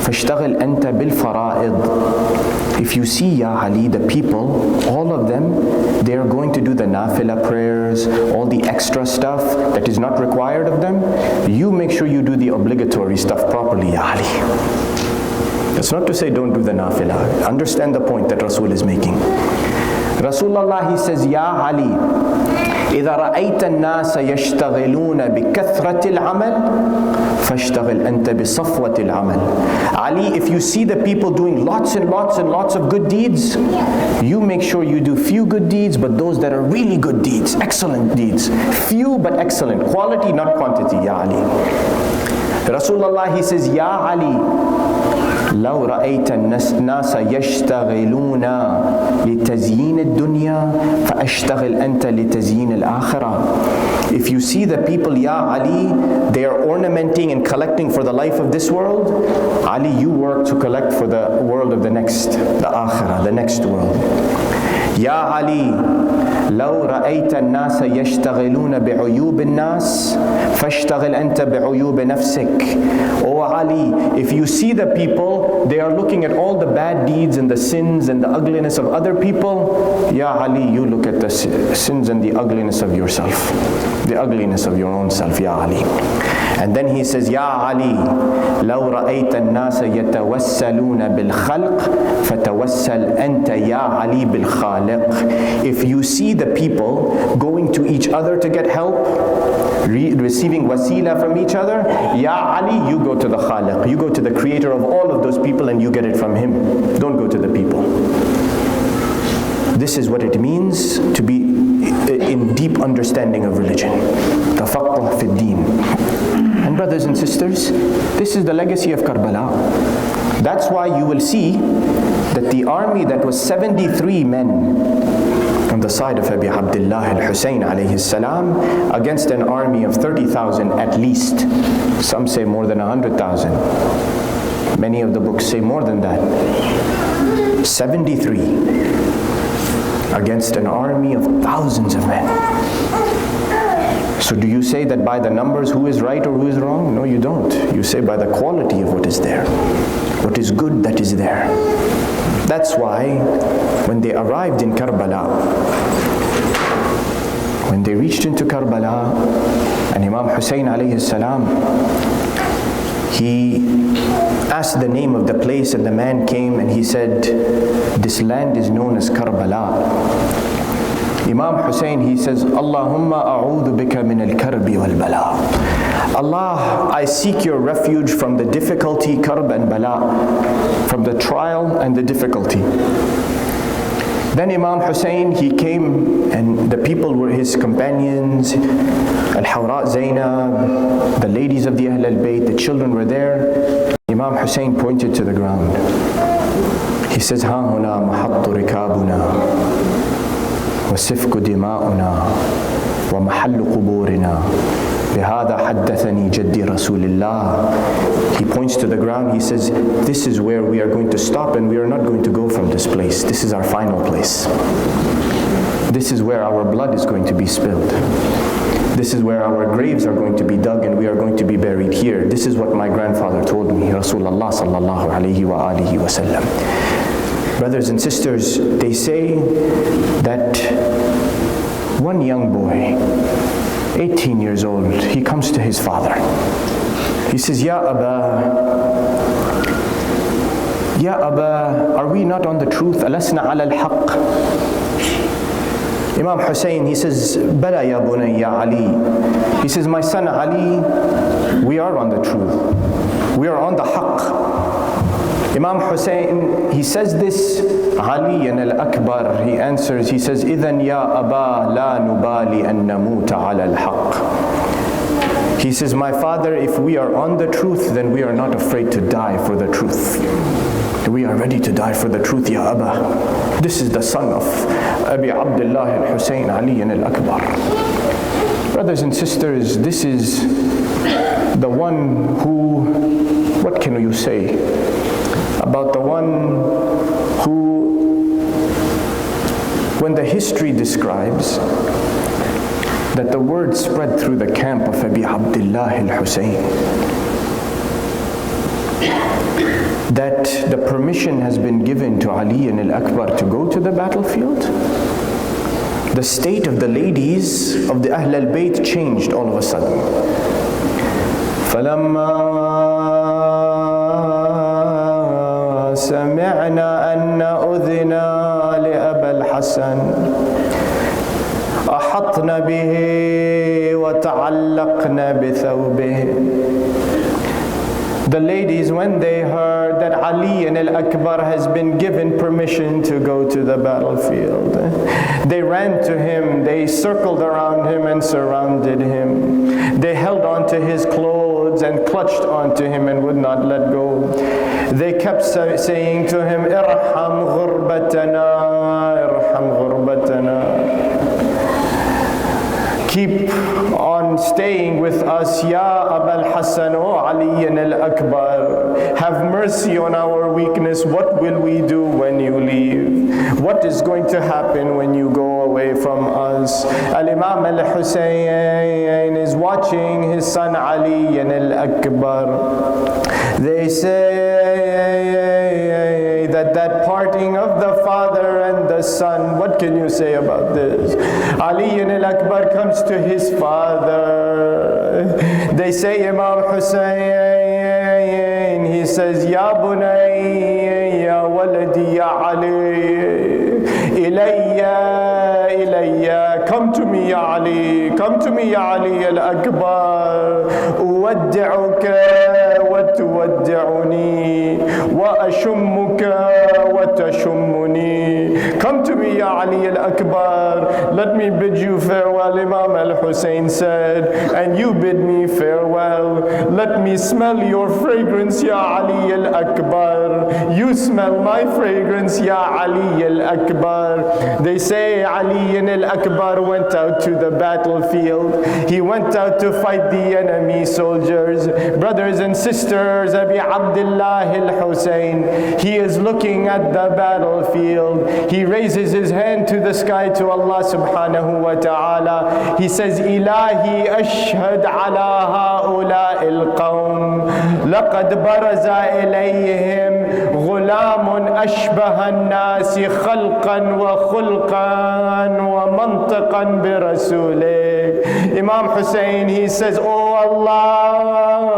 فاشتغل أنت بالفرائض. If you see, Ya Ali, the people, all of them, they are going to do the nafila prayers, all the extra stuff that is not required of them. You make sure you do the obligatory stuff properly, Ya Ali. That's not to say don't do the nafila. Understand the point that Rasul is making. Rasulullah, he says, Ya Ali, إذا رأيت الناس يشتغلون بكثرة العمل فاشتغل أنت بصفوة العمل. Ali, if you see the people doing lots and lots and lots of good deeds, you make sure you do few good deeds, but those that are really good deeds, excellent deeds. Few but excellent. Quality, not quantity, Ya Ali. Rasulullah, he says, Ya Ali, لو رأيت الناس يشتغلون لتزيين الدنيا فأشتغل أنت لتزيين الآخرة. If you see the people, Ya Ali, they are ornamenting and collecting for the life of this world, Ali, you work to collect for the world of the next, the Akhirah, the next world. Ya Ali, لو رأيت الناس يشتغلون بعيوب الناس فاشتغل أنت بعيوب نفسك. Oh Ali, if you see the people, they are looking at all the bad deeds and the sins and the ugliness of other people, Ya Ali, you look at the sins and the ugliness of yourself, the ugliness of your own self, Ya Ali. And then he says, Ya Ali, لو رأيت الناس يتوسلون بالخلق فتوسل أنت يا علي بالخالق. If you see the people going to each other to get help, receiving wasila from each other, Ya Ali, you go to the Khaliq, you go to the creator of all of those people and you get it from him. Don't go to the people. This is what it means to be in deep understanding of religion. Tafaqquh fi din. And brothers and sisters, this is the legacy of Karbala. That's why you will see that the army that was 73 men on the side of Abi Abdullah al-Hussein alayhi salam against an army of 30,000 at least. Some say more than 100,000. Many of the books say more than that. 73 against an army of thousands of men. So do you say that by the numbers who is right or who is wrong? No, you don't. You say by the quality of what is there. What is good, that is there. That's why when they arrived in Karbala, when they reached into Karbala, and Imam Hussein alayhi salam, he asked the name of the place, and the man came and he said, this land is known as Karbala. Imam Hussein, he says, Allahumma a'udhu bika min al-karbi wal-bala. Allah, I seek your refuge from the difficulty, karb and bala, from the trial and the difficulty. Then Imam Hussein, he came and the people were his companions, Al-Hawra Zainab, the ladies of the Ahl al-Bayt, the children were there. Imam Hussein pointed to the ground. He says, Ha huna mahattu rikabuna, wa sifku dima'una, wa mahallu quburina. بهذا حدثني جدي رسول الله. He points to the ground, he says, this is where we are going to stop and we are not going to go from this place. This is our final place. This is where our blood is going to be spilled. This is where our graves are going to be dug and we are going to be buried here. This is what my grandfather told me, Rasulullah sallallahu alayhi wa alihi wa sallam. Brothers and sisters, they say that one young boy, 18 years old, he comes to his father. He says, Ya Aba, are we not on the truth? Alasna ala al-haq? Imam Hussein, he says, Bala ya bunay ya Ali. He says, my son Ali, we are on the truth. We are on the haqq. Imam Hussein, he says this, Ali and al-Akbar, he answers, he says, إِذَنْ يَا أَبَا لَا نُبَالِ أَن نَمُوتَ عَلَى الْحَقِّ. He says, my father, if we are on the truth, then we are not afraid to die for the truth. We are ready to die for the truth, Ya Aba. This is the son of Abi Abdullah al-Hussein, Ali and al-Akbar. Brothers and sisters, this is the one who, what can you say about the one who, when the history describes that the word spread through the camp of Abi Abdullah al-Hussein, that the permission has been given to Ali and al-Akbar to go to the battlefield, the state of the ladies of the Ahl al-Bayt changed all of a sudden. سمعنا أن أذنا لأبا الحسن أحطنا به وتعلقنا بثوبه The ladies, when they heard that Ali al-Akbar has been given permission to go to the battlefield, they ran to him, they circled around him and surrounded him. They held onto his clothes and clutched onto him and would not let go. They kept saying to him, Irham ghurbatana, Irham ghurbatana. Keep on staying with us, Ya Abul Hassan, O Ali al-Akbar. Have mercy on our weakness. What will we do when you leave? What is going to happen when you go away from us? Al-Imam al-Hussein is watching his son Ali al-Akbar. They say that parting of the father and the son, what can you say about this? Ali al-Akbar comes to his father. They say, Imam Hussein, he says, Ya bunay, ya waladi, ya Ali, ilayya, come to me, ya Ali, come to me, ya Ali al-Akbar. Uwaddi'uka wa tuwaddi'uni, wa ashummuka wa tashummuni. Come to me, ya Ali al-Akbar. Let me bid you farewell, Imam al-Hussein said, and you bid me farewell. Let me smell your fragrance, ya Ali al-Akbar. You smell my fragrance, ya Ali al-Akbar. They say Ali al-Akbar went out to the battlefield. He went out to fight the enemy soldiers. Brothers and sisters, Abi Abdullah al-Hussein, he is looking at the battlefield. He raises his hand to the sky to Allah subhanahu wa ta'ala. He says, Ilahi ashhad ala ha'ula'i al-qawm. Laqad baraza ilayhim غلام أشبه الناس خلقا وخلقا ومنطقا برسوله. Imam Hussein, he says, Oh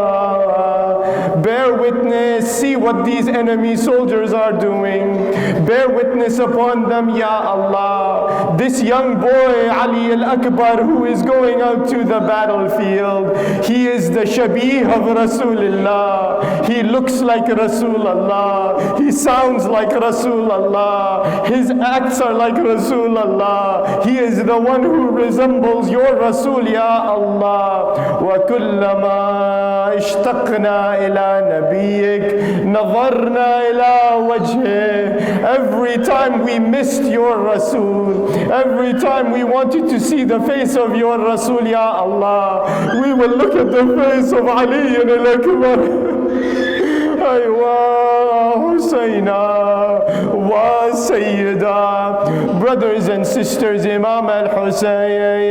Allah, bear witness, see what these enemy soldiers are doing. Bear witness upon them, Ya Allah. This young boy, Ali al-Akbar, who is going out to the battlefield, he is the Shabih of Rasulullah. He looks like Rasulullah. He sounds like Rasulullah. His acts are like Rasulullah. He is the one who resembles your Rasul, Ya Allah. وَكُلَّمَا اشْتَقْنَا إِلَى نَبِيِّكَ نَظَرْنَا إِلَى وَجْهِهِ. Every time we missed your Rasul, every time we wanted to see the face of your Rasul, Ya Allah, we will look at the face of Ali al-Akbar. Aywa Husayna wa Sayyida. Brothers and sisters, Imam al-Hussein,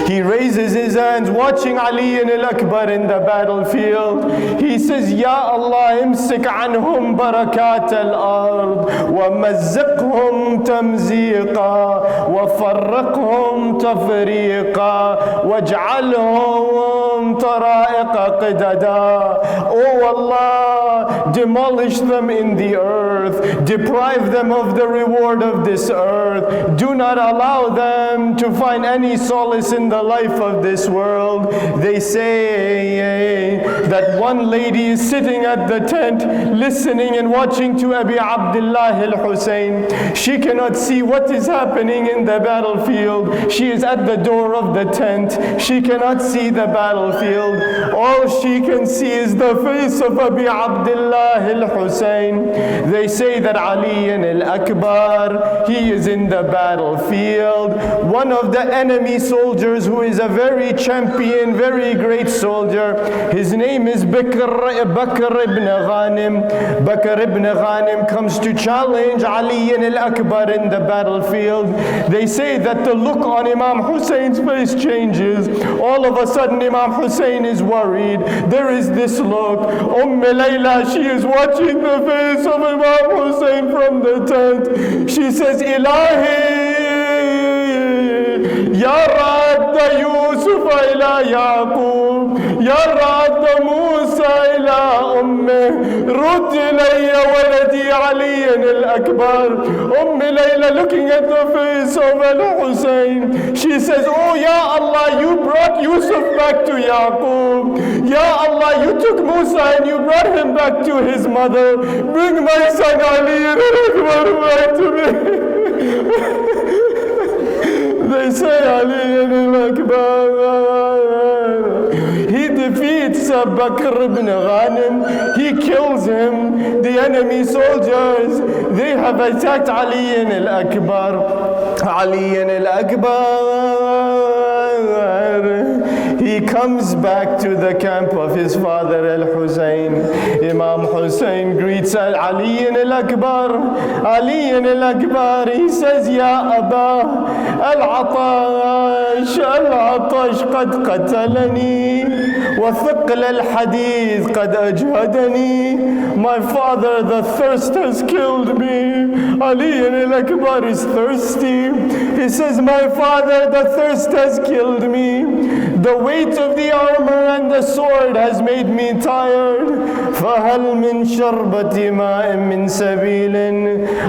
he raises his hands watching Ali al-Akbar in the battlefield. He says, Ya Allah, imsik anhum barakat al-ard wa mazziqhum tamziqa wa farriqhum tafriqa waj'alhum tara'iqa qidada. Oh Allah, demolish them in the earth, deprive them of the reward of this earth. Do not allow them to find any solace in the life of this world. They say that one lady is sitting at the tent listening and watching to Abi Abdullah al-Hussein. She cannot see what is happening in the battlefield. She is at the door of the tent. She cannot see the battlefield. All she can see is the face of Abi Abdullah al-Hussein. They say that Ali al-Akbar, he is in the battlefield. One of the enemy soldiers who is a very champion, very great soldier, his name is Bakr ibn Ghanim. Bakr ibn Ghanim comes to challenge Ali al-Akbar in the battlefield. They say that the look on Imam Hussein's face changes. All of a sudden Imam Hussein is worried. There is this look. Layla, she is watching the face of Imam Hussein from the tent. She says, Ilahi, Ya Radda Yusuf ila Yaqub, Ya Radda Musa ila Ummeh, Rud ilayya waladi Ali al-Akbar. Layla, looking at the face of al-Hussein, she says, Oh Ya Allah, you brought Yusuf back to Yaqub. Ya Allah, you took Musa and you brought him back to his mother. Bring my son Ali ibn Akbar back to me. They say Ali ibn Akbar. He defeats Bakr ibn Ghanim. He kills him. The enemy soldiers, they have attacked Ali ibn al-Akbar. Ali ibn al-Akbar. He comes back to the camp of his father Al-Hussein. Imam Hussein greets Ali ibn al-Akbar. Ali ibn al-Akbar, he says, Ya Aba, al-Atash qad qatalani, wa thiql al-hadith qad ajhadani. My father, the thirst has killed me. Ali ibn al-Akbar is thirsty. He says, my father, the thirst has killed me. The weight of the armor and the sword has made me tired. فَهَلْ مِنْ شَرْبَةِ مَاءٍ مِنْ سَبِيلٍ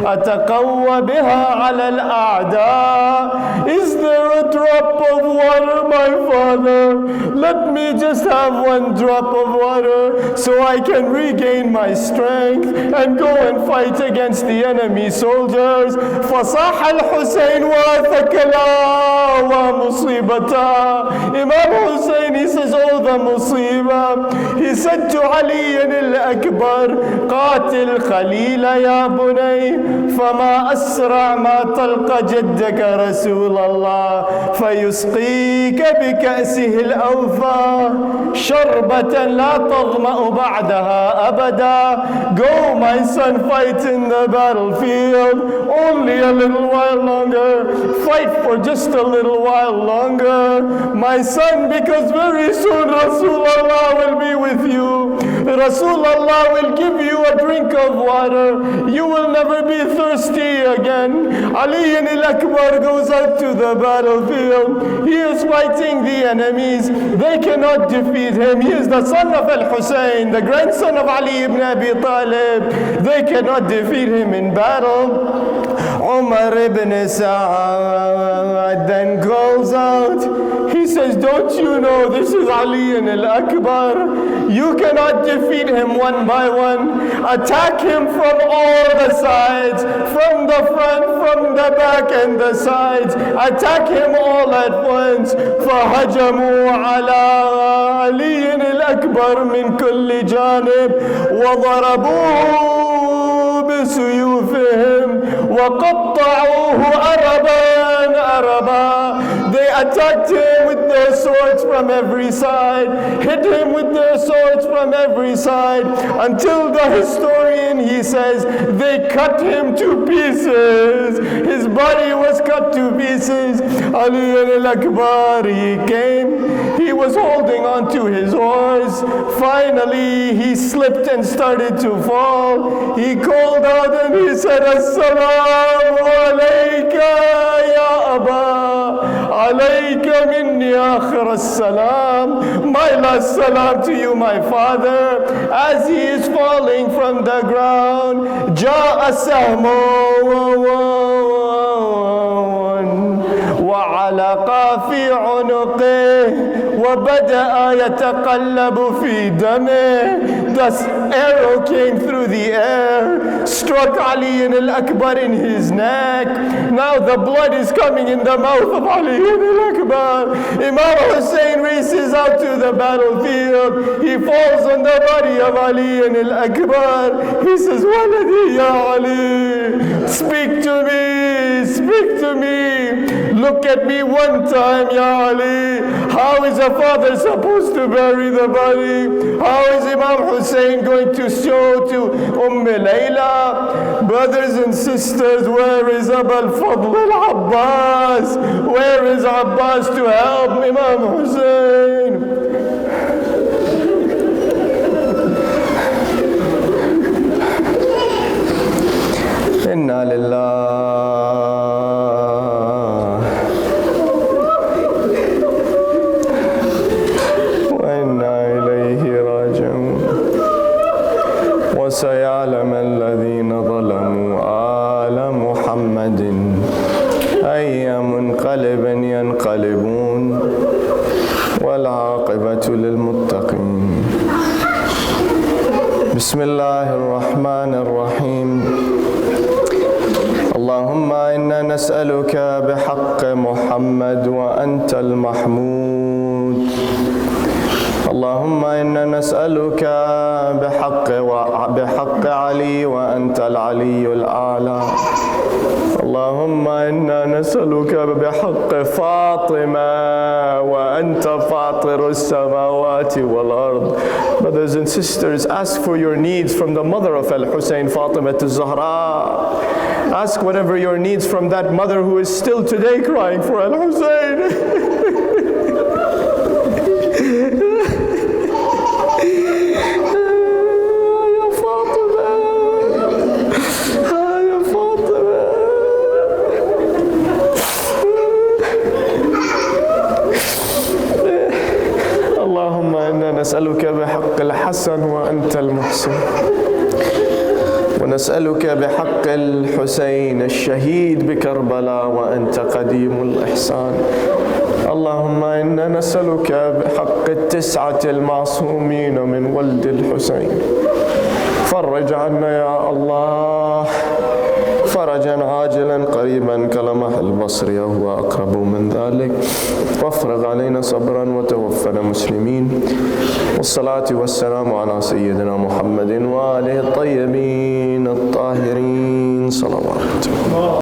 أَتَقَوَّ بِهَا عَلَى الْأَعْدَاءِ. Is there a drop of water, my father? Let me just have one drop of water so I can regain my strength and go and fight against the enemy soldiers. فَصَاحَ الْحُسَيْنُ وَثَكَلَا وَمُصِيبَتَا. Imam Hussein, he says, oh the musibah. He said to Ali ibn al-Akbar, قاتل خليل يا بني فما أسرع ما تلقى جدك رسول الله فيسقيك بكأسه الأوفى شربة لا تظمأ بعدها أبدا. Go, my son, fight in the battlefield only a little while longer. Fight for just a little while longer, my son, because very soon Rasulullah will be with you. Rasulullah will give you a drink of water. You will never be thirsty again. Ali ibn al-Akbar goes out to the battlefield. He is fighting the enemies. They cannot defeat him. He is the son of Al-Hussein, the grandson of Ali ibn Abi Talib. They cannot defeat him in battle. Umar ibn Sa'ad then calls out. He says, don't you know this is Ali ibn al-Akbar? You cannot defeat him one by one. Attack him from all the sides, from the front, from the back and the sides. Attack him all at once. فَهَجَمُوا عَلَىٰ عَلِيٍّ الْأَكْبَرِ مِنْ كُلِّ جَانِبٍ وَضَرَبُوهُ بِسُيُوفِهِمْ وَقَطَّعُوهُ أَرَبًا. They attacked him with their swords from every side, hit him with their swords from every side, until the historian, he says, they cut him to pieces. His body was cut to pieces. Ali ibn al-Akbar, he came, he was holding on to his horse. Finally, he slipped and started to fall. He called out and he said, Assalamu alayka ya Aba. Alayka minni akhir as-salam. My last salam to you, my father. As he is falling from the ground, ja'a sahmun وعلق في عنقه وبدأ يتقلب في دمه. The arrow came through the air, struck Ali ibn al-Akbar in his neck. Now the blood is coming in the mouth of Ali ibn al-Akbar. Imam Hussein races out to the battlefield. He falls on the body of Ali ibn al-Akbar. He says, Waladi ya Ali, speak to me, speak to me. Look at me one time, Ya Ali. How is a father supposed to bury the body? How is Imam Hussein going to show to Layla? Brothers and sisters, where is Abul Fadl al-Abbas? Where is Abbas to help Imam Hussein? Inna lillah. وسيعلم الذين ظلموا آل محمد أي منقلب ينقلبون والعاقبة للمتقين. بسم الله الرحمن الرحيم اللهم إنا نسألك بحق محمد وأنت المحمود اللهم إنا نسألك بحق علي وأنت العلي الأعلى اللهم إنا نسألك بحق فاطمة وأنت فاطر السماوات والأرض. Brothers and sisters, ask for your needs from the mother of Al-Hussein, Fatima Zahra. Ask whatever your needs from that mother who is still today crying for Al-Hussein. نسألك بحق الحسن وأنت المحسن ونسألك بحق الحسين الشهيد بكربلاء وأنت قديم الإحسان اللهم إنا نسألك بحق التسعة المعصومين من ولد الحسين فرج عنا يا الله فرجا عاجلا قريبا كلمح البصر وهو أقرب من ذلك وافرغ علينا صبرا وتوفنا مسلمين والصلاة والسلام على سيدنا محمد وآله الطيبين الطاهرين صلوات